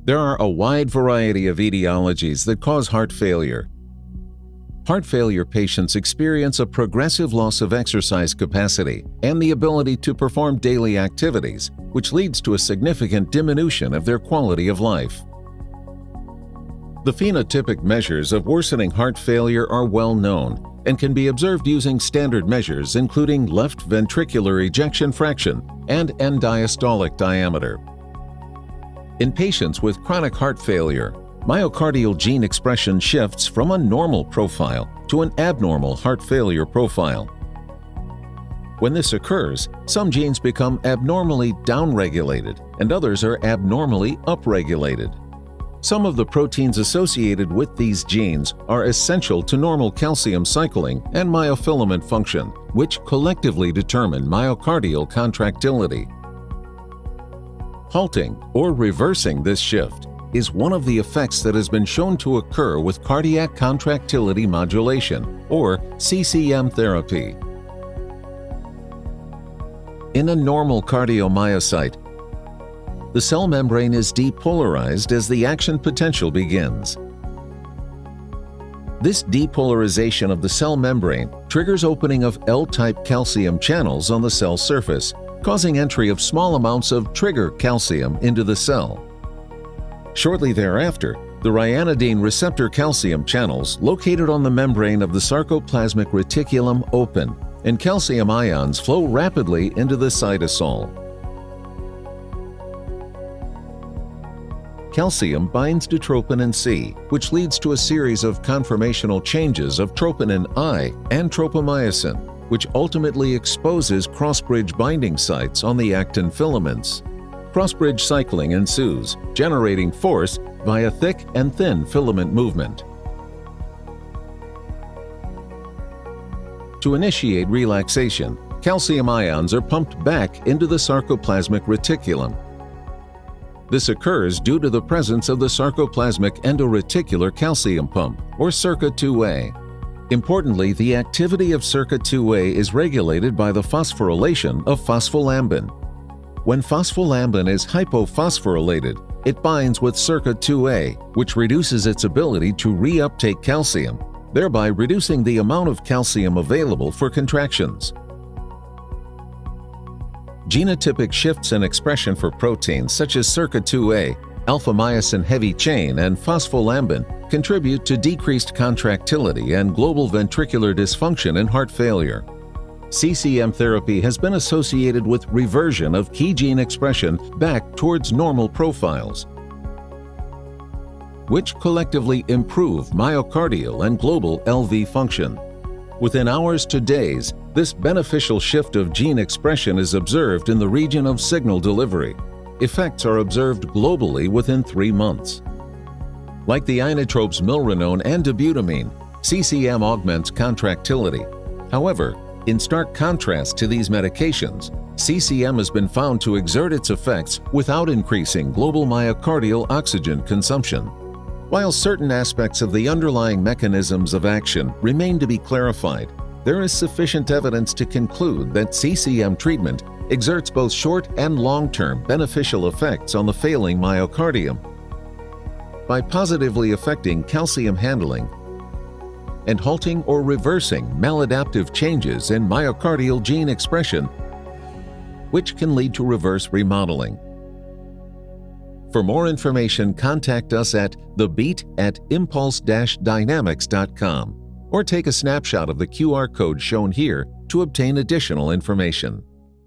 There are a wide variety of etiologies that cause heart failure. Heart failure patients experience a progressive loss of exercise capacity and the ability to perform daily activities, which leads to a significant diminution of their quality of life. The phenotypic measures of worsening heart failure are well known and can be observed using standard measures including left ventricular ejection fraction and end diastolic diameter. In patients with chronic heart failure, myocardial gene expression shifts from a normal profile to an abnormal heart failure profile. When this occurs, some genes become abnormally downregulated and others are abnormally upregulated. Some of the proteins associated with these genes are essential to normal calcium cycling and myofilament function, which collectively determine myocardial contractility. Halting or reversing this shift is one of the effects that has been shown to occur with cardiac contractility modulation, or CCM therapy. In a normal cardiomyocyte, the cell membrane is depolarized as the action potential begins. This depolarization of the cell membrane triggers opening of L-type calcium channels on the cell surface, causing entry of small amounts of trigger calcium into the cell. Shortly thereafter, the ryanodine receptor calcium channels located on the membrane of the sarcoplasmic reticulum open, and calcium ions flow rapidly into the cytosol. Calcium binds to troponin C, which leads to a series of conformational changes of troponin I and tropomyosin, which ultimately exposes cross-bridge binding sites on the actin filaments. Cross-bridge cycling ensues, generating force via thick and thin filament movement. To initiate relaxation, calcium ions are pumped back into the sarcoplasmic reticulum. This occurs due to the presence of the sarcoplasmic endoreticular calcium pump, or SERCA2a. Importantly, the activity of SERCA2a is regulated by the phosphorylation of phospholambin. When phospholambin is hypophosphorylated, it binds with SERCA2a, which reduces its ability to reuptake calcium, thereby reducing the amount of calcium available for contractions. Genotypic shifts in expression for proteins such as SERCA2a, alpha-myosin heavy chain, and phospholambin contribute to decreased contractility and global ventricular dysfunction in heart failure. CCM therapy has been associated with reversion of key gene expression back towards normal profiles, which collectively improve myocardial and global LV function. Within hours to days, this beneficial shift of gene expression is observed in the region of signal delivery. Effects are observed globally within 3 months. Like the inotropes milrinone and dobutamine, CCM augments contractility. However, in stark contrast to these medications, CCM has been found to exert its effects without increasing global myocardial oxygen consumption. While certain aspects of the underlying mechanisms of action remain to be clarified, there is sufficient evidence to conclude that CCM treatment exerts both short and long-term beneficial effects on the failing myocardium. By positively affecting calcium handling and halting or reversing maladaptive changes in myocardial gene expression, which can lead to reverse remodeling. For more information, contact us at thebeat@impulse-dynamics.com or take a snapshot of the QR code shown here to obtain additional information.